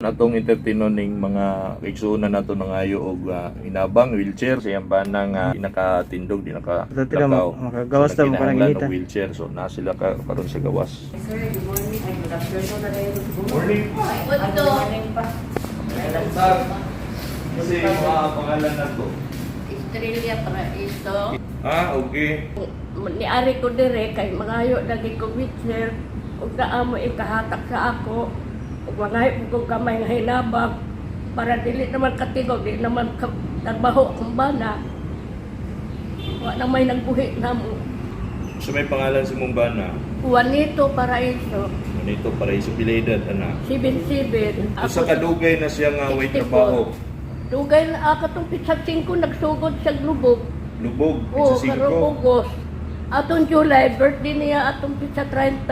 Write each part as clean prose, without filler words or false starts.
natong entertainon ning mga igsuunan nato nangayo og inabang wheelchair sa bana nga nakatindog di Tila makagawas so, na mo kanang kinahanglan inita. og wheelchair so na sila karon sa gawas. Sir, good morning. Ay, good afternoon na rin. Morning. Good morning pa. Kasi mga pangalan nato. Estrella Paraiso. Okay. Niari ko dire kay mangayo lagi ko wheelchair. Ug naa mo ikahatak sa ako. Ug mangayo ko kamay nga hinabang para dili naman katigog, di naman trabaho akong bana. Wa na may nagbuhi na mo. So may pangalan si mong bana. Juanito Paraiso. Nito para isupilidad ana. 77. So sa kadugay na siya nga way trabaho. Dugay na akatong pitsat 5 nagsugod sa lubog. Lubog Oo, sa karong August. Atong July, birthday niya atong pizza 30,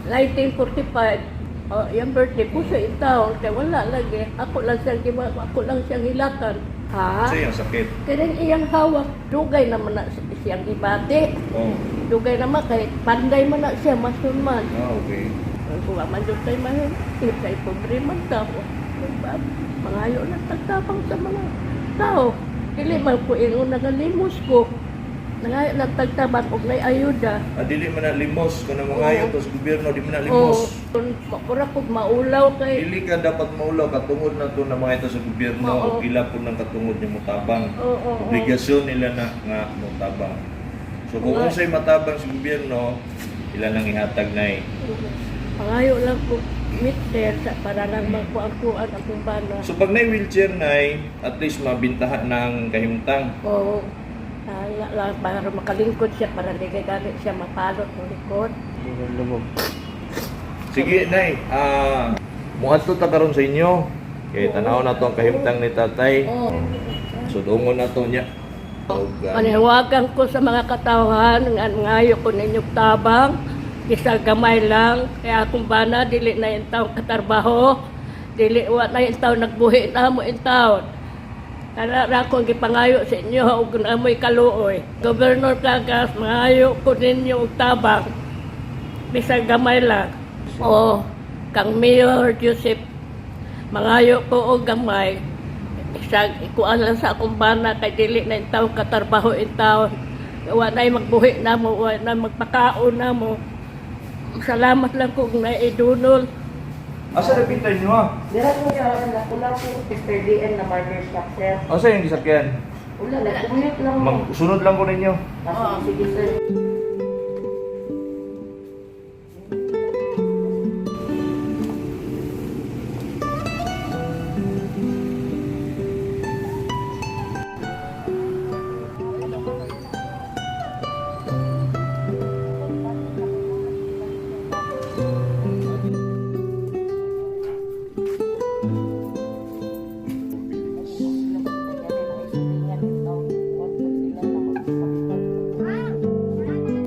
1945. Yung birthday po sa itaon, kaya wala lagi. Ako lang siyang hilakan. Ha? Sa iyang sakit. Kaya iyang hawak, dugay naman na siyang ibati. Oh. Dugay naman, kay panday man na siya, masunman. Okay. Kung man doon tayo mahal, sa ipobre man tao. Mangayo na tagtapang sa mga tao. Dili man ko ingon nagalimos ko. Nangayo na tagtabang og nay ayuda. Dili man na limos kung na mangayo to sa gobyerno di man na limos. Makura ko maulaw kay. Dili ka dapat maulaw katungod na to na mga ito sa gobyerno o ila po ng katungod niya mutabang. Obligasyon nila na nga mutabang. So kung unsay matabang sa gobyerno, ila nang ihatag na Pangayo lang ko meter para lang magkuan akong bana. So pag na-wheelchair na at least mabintahan ng kahimtang. Oo. Lang para makalingkod siya para di kay gani siya mapalot ng likod. Lubog. Sige, Nay. Muadto ta karon sa inyo. Kay tanaw na to ang kahimtang ni tatay. So dungon na to niya. Maniwagan ko sa mga katawhan nga ngayo ko ninyong tabang. Isa gamay lang, kaya akong bana, dili na yung taong katarbaho, dili wa na yung taong nagbuhi na mo yung taon. Kaya akong gipangayo sa inyo, ug na mo'y kaluoy. Gobernador Cagas, mangayo ko ninyo og tabang, bisag gamay lang. O, kang Mayor Joseph, mangayo ko og gamay, isang ikuan lang sa akong bana, kay dili na yung taong katarbaho yung taon. Wa na yung magbuhi na mo, wa na magpakaon na mo. Salamat lang kung naidunol. Asa na pinta niyo ha? Dira ko yung nakula ko Mr. DN na barber shop, sir. Asa yung gisakyan? Wala, nag-commute lang mo. Sunod lang ko ninyo. Sige, sir.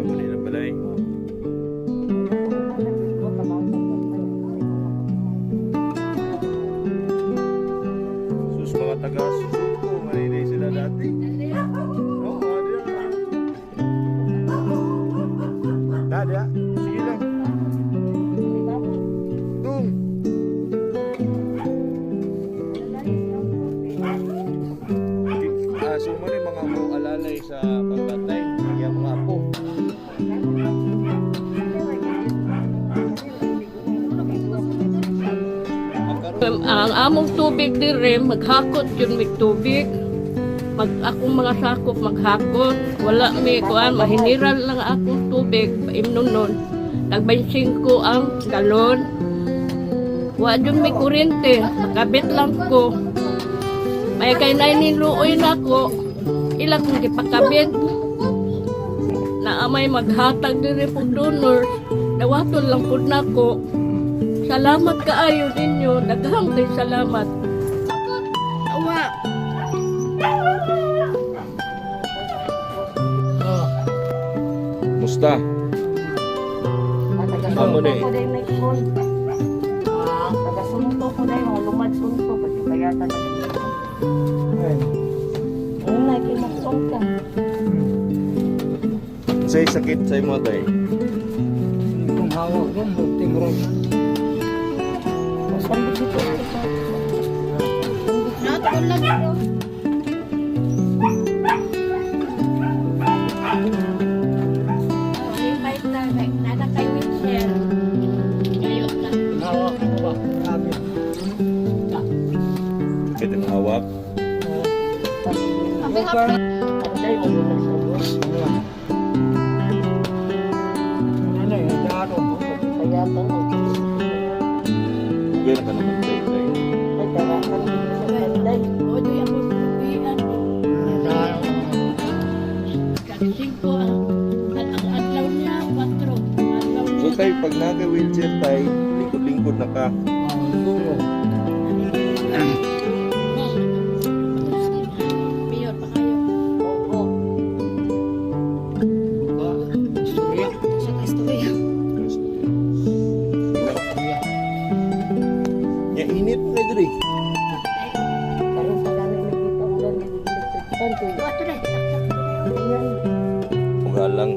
Pabali na balay. Sus mga taga Susuko, maninay sila dati. Oo, Dadya, sige lang. Tung. So mo rin mga mo alalay sa pagbatay, yung mga apo. Ang among tubig dire maghakot yun may tubig. Akong mga sakop maghakot. Wala may kuan, mahiniral lang akong tubig paimnon nun. Nagbansing ko ang galon. Wa dyan may kuryente, makabit lang ko. May kay niluoy na ko. Ilang kong ipakabit. Naamay maghatag dire po donors. Dawaton lang po na ko. Salamat kaayo ninyo. Daghang kay salamat. Awa. Musta? Amo na eh. Tagasunto ko na yung lumad sunto. Pati kaya talaga. Ayun na, kinakson ka. Say sakit sa imo tay. Kung hawak doon, tingro. Masambit dito. ka. Anday mo lumad sa Diyos. Ano yun? Dano. Pagpayatan mo. Ugay na ka naman tayo tayo. Ay, tarakan. Anday. O, di ako sulian. Kasi 5 ang adlaw niya, 4. Adlaw So niya. tayo, pag naka-wheelchair tayo, lingkod-lingkod na ka. Mayor, pa kayo. Oo. Sa istorya. Ya, init na diri. Karon pa kami nakita ulan ng electric fan. Ato na. Ayan. Kung halang